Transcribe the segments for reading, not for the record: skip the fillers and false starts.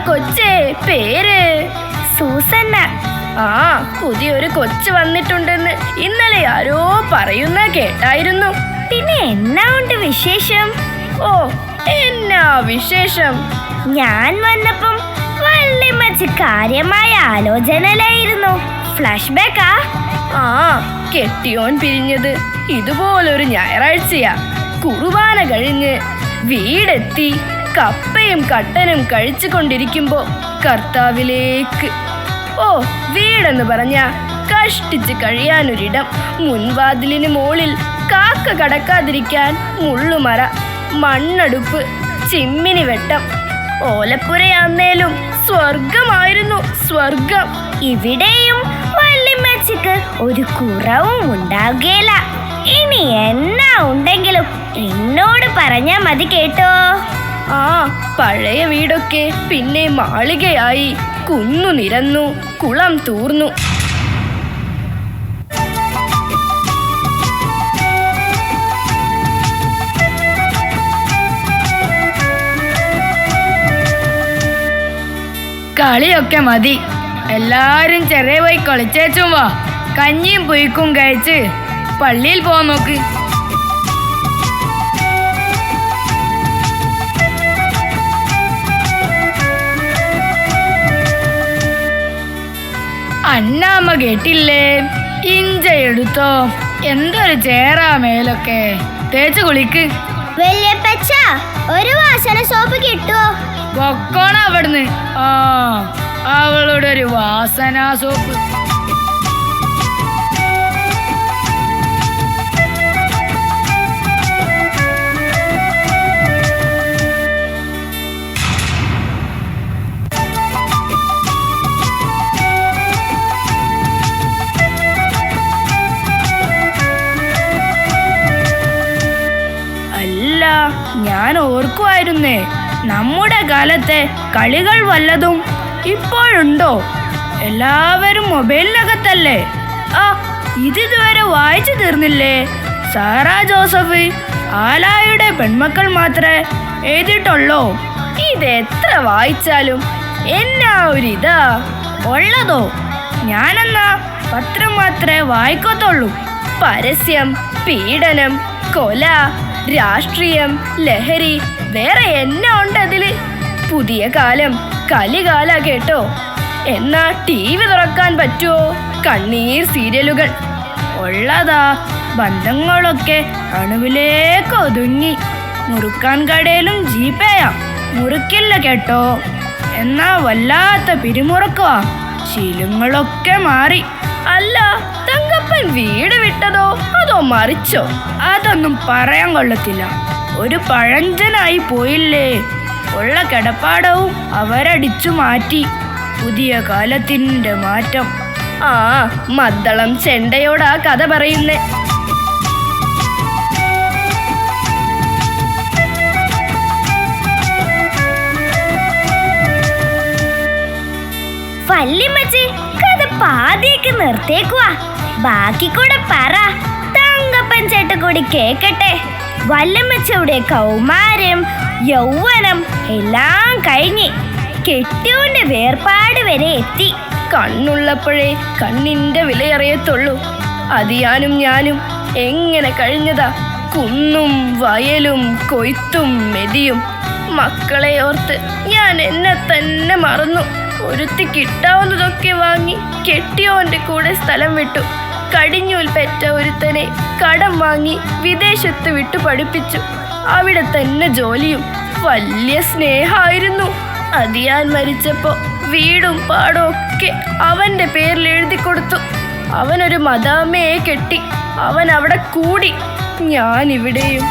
കൊച്ചേ പേര്? സൂസന്ന. ആ, പുതിയൊരു കൊച്ചു വന്നിട്ടുണ്ടെന്ന് ഇന്നലെ ആരോ പറയുന്ന കേട്ടായിരുന്നു. പിന്നെ എന്നാ ഉണ്ട് വിശേഷം? ഓ, എന്നാ വിശേഷം? ഞാൻ വന്നപ്പം വല്യമ്മച്ചി കാര്യമായ ആലോചനയിലായിരുന്നു. ഫ്ലാഷ് ബാക്കാ? ആ, കെട്ടിയോൻ പിരിഞ്ഞത് ഇതുപോലൊരു ഞായറാഴ്ചയാ. കുർബാന കഴിഞ്ഞ് വീടെത്തി കപ്പയും കട്ടനും കഴിച്ചു കൊണ്ടിരിക്കുമ്പോ കർത്താവിലേക്ക്. ഓ, വീടെന്ന് പറഞ്ഞ കഷ്ടിച്ച് കഴിയാനൊരിടം, മുൻവാതിലിന് മുകളിൽ കാക്ക കടക്കാതിരിക്കാൻ മുള്ളുമറ, മണ്ണടുപ്പ്, ചിമ്മിനി വെട്ടം. ഓലപ്പുരയാന്നേലും സ്വർഗമായിരുന്നു, സ്വർഗം. ഇവിടെയും വല്യമ്മച്ചിക്ക് ഒരു കുറവും ഉണ്ടാവുകയില്ല. ഇനി എന്നാ ഉണ്ടെങ്കിലും എന്നോട് പറഞ്ഞാ മതി കേട്ടോ. ആ, പഴയ വീടൊക്കെ പിന്നെ മാളികയായി, കുന്നു നിരന്നു, കുളം തൂർന്നു. കളിയൊക്കെ മതി, എല്ലാരും ചെറിയ പോയി കളിച്ചേച്ചും വാ. കഞ്ഞിയും പുയ്ക്കും കഴിച്ച് പള്ളിയിൽ പോവാൻ നോക്ക്. അന്നാമ്മ കേട്ടില്ലേ? ഇഞ്ച എടുത്തോ, എന്തൊരു ചേറാ മേലൊക്കെ. തേച്ച് കുളിക്ക്. വല്യപ്പച്ച, ഒരു വാസന സോപ്പ് കിട്ടുവോ? പൊക്കോണ അവിടുന്ന്. ആ, അവളുടെ ഒരു വാസന സോപ്പ്. അല്ല, ഞാൻ ഓർക്കുമായിരുന്നേ, നമ്മുടെ കാലത്തെ കളികൾ വല്ലതും ഇപ്പോഴുണ്ടോ? എല്ലാവരും മൊബൈലിനകത്തല്ലേ. ആ, ഇതിതുവരെ വായിച്ചു തീർന്നില്ലേ? സാറാ ജോസഫ് ആലായുടെ പെൺമക്കൾ മാത്രമേ എഴുതിയിട്ടുള്ളൂ. ഇതെത്ര വായിച്ചാലും എന്നാ ഒരിതാ ഉള്ളതോ. ഞാനെന്നാ പത്രം മാത്രമേ വായിക്കത്തുള്ളൂ. പരസ്യം, പീഡനം, കൊല, രാഷ്ട്രീയം, ലഹരി, വേറെ എന്നാ ഉണ്ട് അതില്? പുതിയ കാലം കലികാല കേട്ടോ. എന്നാ TV തുറക്കാൻ പറ്റുമോ? കണ്ണീർ സീരിയലുകൾ. ഉള്ളതാ ബന്ധങ്ങളൊക്കെ അണുവിലേക്ക് ഒതുങ്ങി. മുറുക്കാൻ കടയിലും ജീപ്പയാ, മുറുക്കില്ല കേട്ടോ. എന്നാ വല്ലാത്ത പിരിമുറുക്കവാ. ശീലങ്ങളൊക്കെ മാറി. അല്ല, തങ്കപ്പൻ വീട് വിട്ടതോ അതോ മറിച്ചോ? അതൊന്നും പറയാൻ കൊള്ളത്തില്ല. ഒരു പഴഞ്ചനായി പോയില്ലേ. ഉള്ള കിടപ്പാടവും അവരടിച്ചു മാറ്റി. പുതിയ കാലത്തിൻ്റെ മാറ്റം. ആ, മദ്ദളം ചെണ്ടയോടാ കഥ പറയുന്നേ. വല്യമ്മച്ചി, കഥ പാതിയൊക്കെ നിർത്തേക്കുവാ. ബാക്കി കൂടെ പറ, തങ്കപ്പൻ ചേട്ടൻ കൂടി കേക്കട്ടെ. വല്യമ്മച്ചിയുടെ കൗമാരം, യൗവനം എല്ലാം കഴിഞ്ഞ് കെട്ടിയോന്റെ വേർപാട് വരെ എത്തി. കണ്ണുള്ളപ്പോഴേ കണ്ണിന്റെ വിലയറിയത്തുള്ളൂ. അതിയാനും ഞാനും എങ്ങനെ കഴിഞ്ഞതാ. കുന്നും വയലും കൊയ്ത്തും മെതിയും. മക്കളെ ഓർത്ത് ഞാൻ എന്നെ തന്നെ മറന്നു. ഒരുത്തി കിട്ടാവുന്നതൊക്കെ വാങ്ങി കെട്ടിയോന്റെ കൂടെ സ്ഥലം വിട്ടു. കടിഞ്ഞൂൽ പെറ്റ ഒരുത്തനെ കടം വാങ്ങി വിദേശത്ത് വിട്ടു പഠിപ്പിച്ചു. അവിടെ തന്നെ ജോലിയും. വലിയ സ്നേഹമായിരുന്നു. അതിയാൻ മരിച്ചപ്പോ വീടും പാടവും ഒക്കെ അവന്റെ പേരിൽ എഴുതി കൊടുത്തു. അവനൊരു മദാമ്മയെ കെട്ടി. അവൻ അവിടെ കൂടി, ഞാൻ ഇവിടെയും.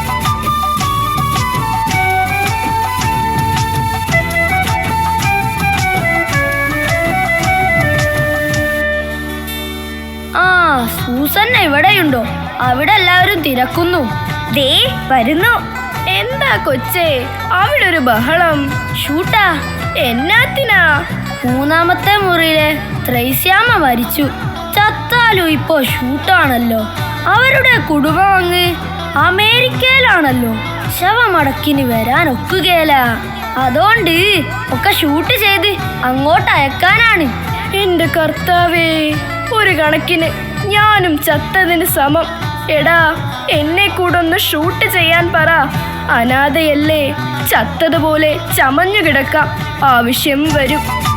ആ, സൂസന്ന ഇവിടെയുണ്ടോ? അവിടെ എല്ലാവരും തിരക്കുന്നു. ദേ വരുന്നു. എന്താ കൊച്ചേ അവിടെ ഒരു ബഹളം? ഷൂട്ടാ. എന്നാത്തിനാ? 3-ാമത്തെ മുറിയിലെ ത്രൈസ്യാമ്മ മരിച്ചു. ചത്താലും ഇപ്പോ ഷൂട്ടാണല്ലോ. അവരുടെ കുടുംബം അങ്ങ് അമേരിക്കയിലാണല്ലോ. ശവമടക്കിന് വരാൻ ഒക്കുകയില്ല. അതുകൊണ്ട് ഒക്കെ ഷൂട്ട് ചെയ്ത് അങ്ങോട്ട് അയക്കാനാണ്. എന്റെ കർത്താവേ, ഒരു കണക്കിന് ഞാനും ചത്തതിന് സമം. എടാ, എന്നെ കൂടെ ഒന്ന് ഷൂട്ട് ചെയ്യാൻ പറ. അനാഥയല്ലേ, ചത്തതുപോലെ ചമഞ്ഞു കിടക്കാം, ആവശ്യം വരും.